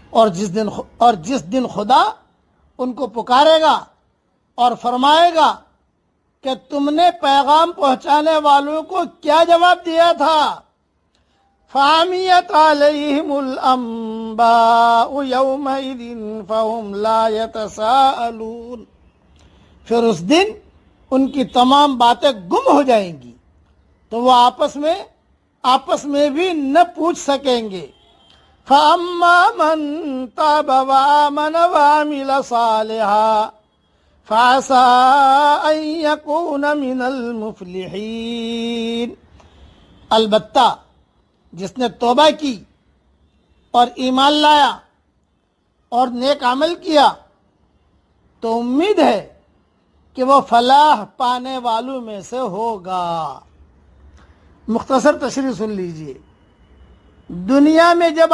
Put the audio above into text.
اور جس دن خدا ان کو پکارے گا اور فرمائے گا کہ تم نے پیغام پہنچانے والوں کو کیا جواب دیا تھا؟ فَعَمِيَتْ عَلَيْهِمُ الْأَنبَاءُ يَوْمَئِذٍ فَهُمْ لَا يَتَسَاءَلُونَ، پھر اس دن ان کی تمام باتیں گم ہو جائیں گی تو وہ آپس میں بھی نہ پوچھ سکیں گے۔ فَأَمَّا مَن تَابَ وَآمَنَ وَعَمِلَ صَالِحًا فَعَسَىٰ أَن يَكُونَ مِنَ الْمُفْلِحِينَ، البتہ جس نے توبہ کی اور ایمان لایا اور نیک عمل کیا تو امید ہے کہ وہ فلاح پانے والوں میں سے ہوگا۔ مختصر تشریح سن لیجئے۔ دنیا میں جب